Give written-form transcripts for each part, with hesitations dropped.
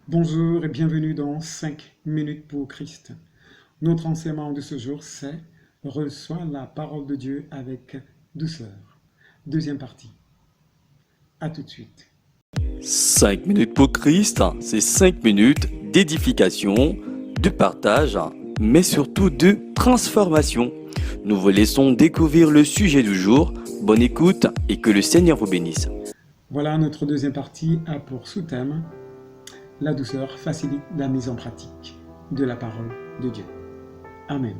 Bonjour et bienvenue dans 5 minutes pour Christ. Notre enseignement de ce jour, c'est Reçois la parole de Dieu avec douceur. Deuxième partie. À tout de suite. 5 minutes pour Christ, c'est 5 minutes d'édification, de partage, mais surtout de transformation. Nous vous laissons découvrir le sujet du jour. Bonne écoute et que le Seigneur vous bénisse. Voilà, notre deuxième partie a pour sous-thème La douceur facilite la mise en pratique de la parole de Dieu. Amen.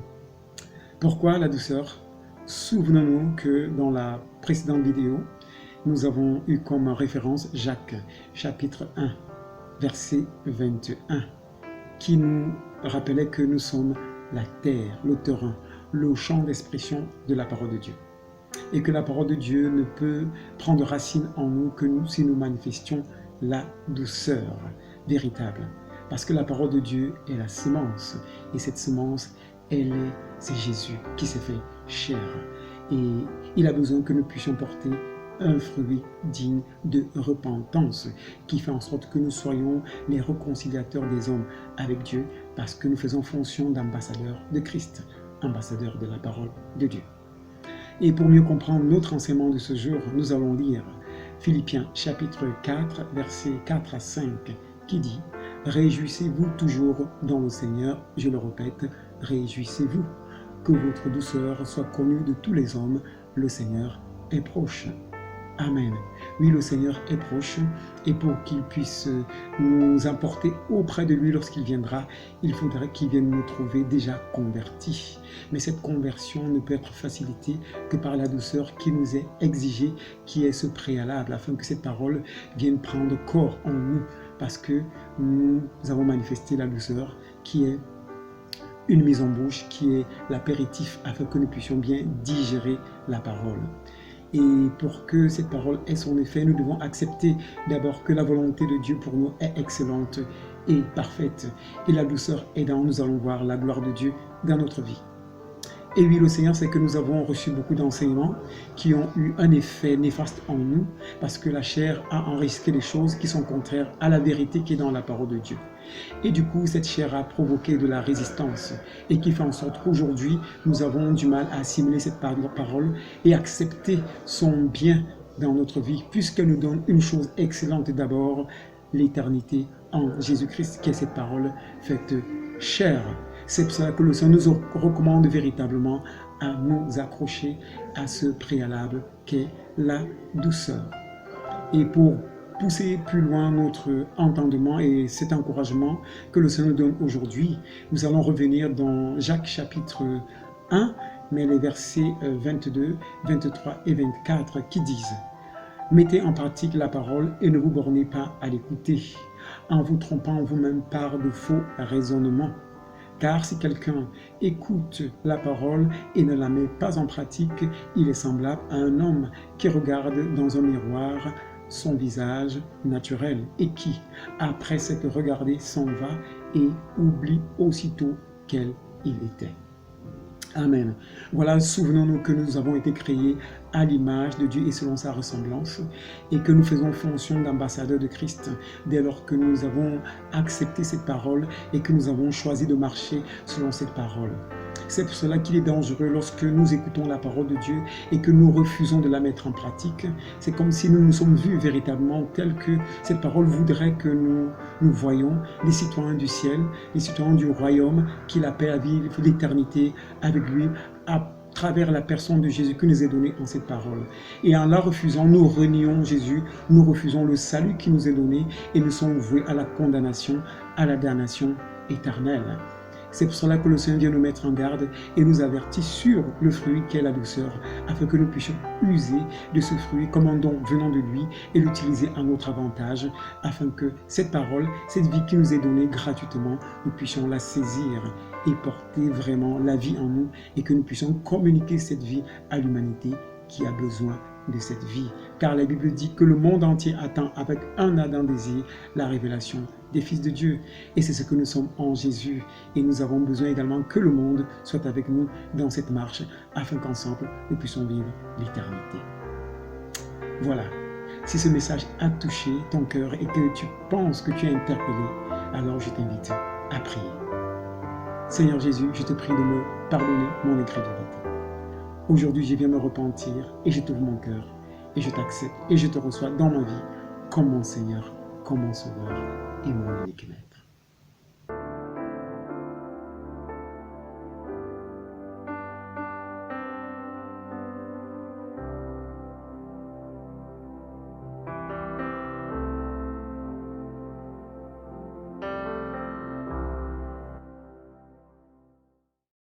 Pourquoi la douceur? Souvenons-nous que dans la précédente vidéo, nous avons eu comme référence Jacques, chapitre 1, verset 21, qui nous rappelait que nous sommes la terre, le terrain, le champ d'expression de la parole de Dieu. Et que la parole de Dieu ne peut prendre racine en nous que si nous manifestions la douceur véritable. Parce que la parole de Dieu est la semence. Et cette semence, c'est Jésus qui s'est fait chair. Et il a besoin que nous puissions porter un fruit digne de repentance qui fait en sorte que nous soyons les réconciliateurs des hommes avec Dieu parce que nous faisons fonction d'ambassadeurs de Christ, ambassadeurs de la parole de Dieu. Et pour mieux comprendre notre enseignement de ce jour, nous allons lire Philippiens chapitre 4, versets 4 à 5, qui dit « Réjouissez-vous toujours dans le Seigneur, je le répète, réjouissez-vous, que votre douceur soit connue de tous les hommes, le Seigneur est proche. » Amen. Oui, le Seigneur est proche et pour qu'il puisse nous emporter auprès de lui lorsqu'il viendra, il faudrait qu'il vienne nous trouver déjà convertis. Mais cette conversion ne peut être facilitée que par la douceur qui nous est exigée, qui est ce préalable, afin que cette parole vienne prendre corps en nous, parce que nous avons manifesté la douceur qui est une mise en bouche, qui est l'apéritif, afin que nous puissions bien digérer la parole. Et pour que cette parole ait son effet, nous devons accepter d'abord que la volonté de Dieu pour nous est excellente et parfaite. Et la douceur aidant, nous allons voir la gloire de Dieu dans notre vie. Et oui, le Seigneur, c'est que nous avons reçu beaucoup d'enseignements qui ont eu un effet néfaste en nous, parce que la chair a enregistré des choses qui sont contraires à la vérité qui est dans la parole de Dieu. Et du coup, cette chair a provoqué de la résistance et qui fait en sorte qu'aujourd'hui, nous avons du mal à assimiler cette parole et accepter son bien dans notre vie, puisqu'elle nous donne une chose excellente d'abord, l'éternité en Jésus-Christ, qui est cette parole faite chair. C'est pour cela que le Seigneur nous recommande véritablement à nous accrocher à ce préalable qu'est la douceur. Et pour pousser plus loin notre entendement et cet encouragement que le Seigneur nous donne aujourd'hui, nous allons revenir dans Jacques chapitre 1, mais les versets 22, 23 et 24 qui disent « Mettez en pratique la parole et ne vous bornez pas à l'écouter, en vous trompant vous-même par de faux raisonnements. Car si quelqu'un écoute la parole et ne la met pas en pratique, il est semblable à un homme qui regarde dans un miroir son visage naturel et qui, après s'être regardé, s'en va et oublie aussitôt quel il était. » Amen. Voilà, souvenons-nous que nous avons été créés à l'image de Dieu et selon sa ressemblance, et que nous faisons fonction d'ambassadeurs de Christ dès lors que nous avons accepté cette parole et que nous avons choisi de marcher selon cette parole. C'est pour cela qu'il est dangereux lorsque nous écoutons la parole de Dieu et que nous refusons de la mettre en pratique. C'est comme si nous nous sommes vus véritablement tels que cette parole voudrait que nous voyions les citoyens du ciel, les citoyens du royaume qu'il appelle à vivre l'éternité avec lui à travers la personne de Jésus qui nous est donnée en cette parole. Et en la refusant, nous renions Jésus, nous refusons le salut qui nous est donné et nous sommes voués à la condamnation, à la damnation éternelle. C'est pour cela que le Seigneur vient nous mettre en garde et nous avertit sur le fruit qu'est la douceur, afin que nous puissions user de ce fruit comme un don venant de lui et l'utiliser à notre avantage, afin que cette parole, cette vie qui nous est donnée gratuitement, nous puissions la saisir et porter vraiment la vie en nous et que nous puissions communiquer cette vie à l'humanité qui a besoin de cette vie. Car la Bible dit que le monde entier attend avec un ardent désir la révélation des fils de Dieu. Et c'est ce que nous sommes en Jésus. Et nous avons besoin également que le monde soit avec nous dans cette marche, afin qu'ensemble nous puissions vivre l'éternité. Voilà. Si ce message a touché ton cœur et que tu penses que tu es interpellé, Alors je t'invite à prier. Seigneur Jésus, je te prie de me pardonner mon incrédulité. Aujourd'hui, je viens me repentir et je t'ouvre mon cœur et je t'accepte et je te reçois dans ma vie comme mon Seigneur, comme mon Sauveur et mon unique Maître.